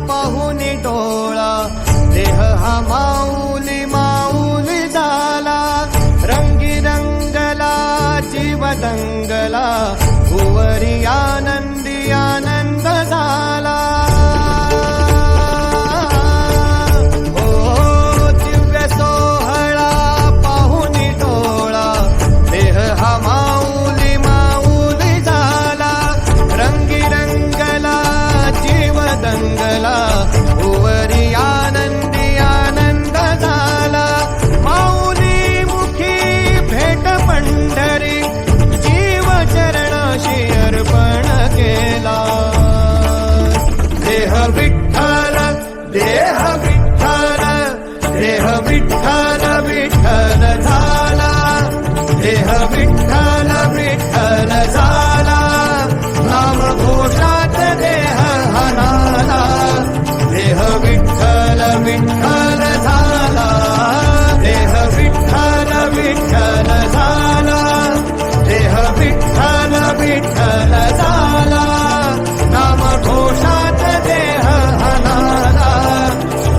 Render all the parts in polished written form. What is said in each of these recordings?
पाहुनी डोळा, देह हा माऊली माऊली झाला. रंगी रंगला जीव दंगला, भुवरी आनंदी आनंद झाला. भुवरी आनंदी आनंद झाला. माऊली मुखी भेट पंढरी, जीव चरणाशी अर्पण केला. देह विठ्ठल देह विठ्ठल देह विठ्ठल विठ्ठल झाला. देह विठ्ठल विठ्ठल झाला. नाम घोषात देह हनाला. देह विठ्ठल विठ्ठल झाला. देह विठ्ठल विठ्ठल झाला. देह विठ्ठल विठ्ठल झाला. नाम घोषात देह हनाला.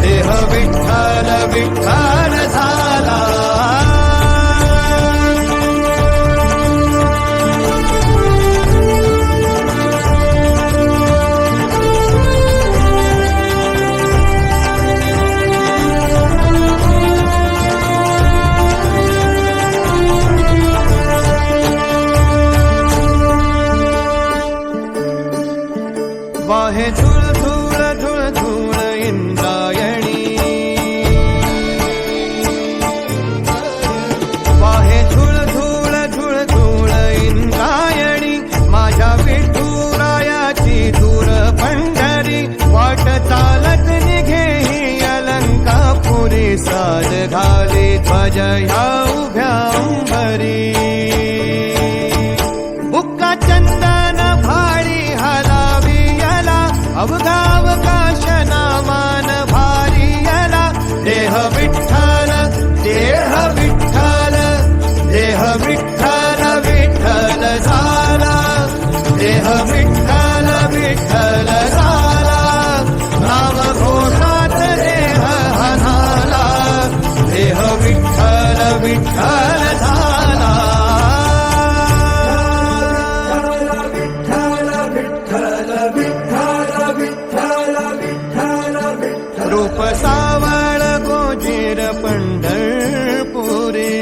देह विठ्ठल विठ्ठल झाला. वाहे झुळ झुळ झुळ झुळ इंद्रायणी. वाहे झुळ झुळ झुळ झुळ इंद्रायणी. माझ्या विठुरायाची दूर पंढरी. वाट चालत निघे ही अलंकापुरी. साज घाली ध्वज ह्या उभ्या अंबरी. बुक्का चंदन भाडी हलावी अवगाव काशनामान भारी यला. देह विठ्ठल देह विठ्ठल देह विठ्ठल विठ्ठल झाला. देह विठ्ठल विठ्ठल झाला. नाम घोषात देह हनाला. देह विठ्ठल विठ्ठल झाला. रूप सावळ गोजीर पंढरपुरी.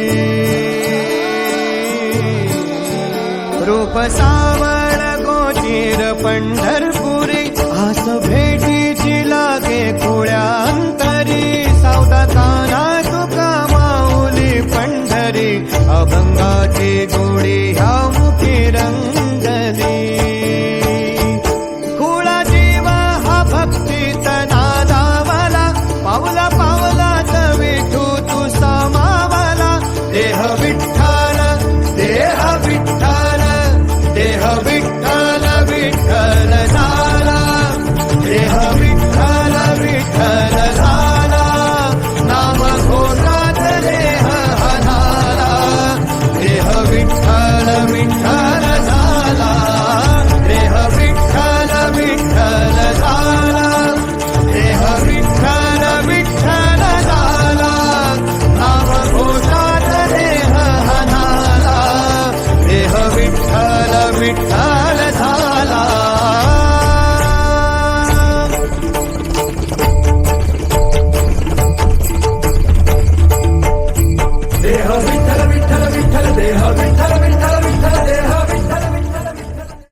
रूप सावळ गोजीर पंढरपुरी. आस भेटीची लागे खुळ्या अंतरी. सावता काना तुका माऊली पंढरी. अभंगाची गोडी ह्या मुखी रंगली. खुळा जीव हा भक्तीत नादावला. पावला पावलात विठू तू समावला. देह विठ्ठल देह विठ्ठल देह विठ्ठल विठ्ठल झाला. देह विठ्ठल विठ्ठल झाला. नाम घोषात देह हनाला. देह विठ्ठल विठ्ठल झाला. देह विठ्ठल विठ्ठल झाला. देह विठ्ठल विठ्ठल झाला. नाम घोषात देह हनाला. देह विठ्ठल विठ्ठल झाला. देह विठ्ठल विठ्ठल विठ्ठल देह विठ्ठल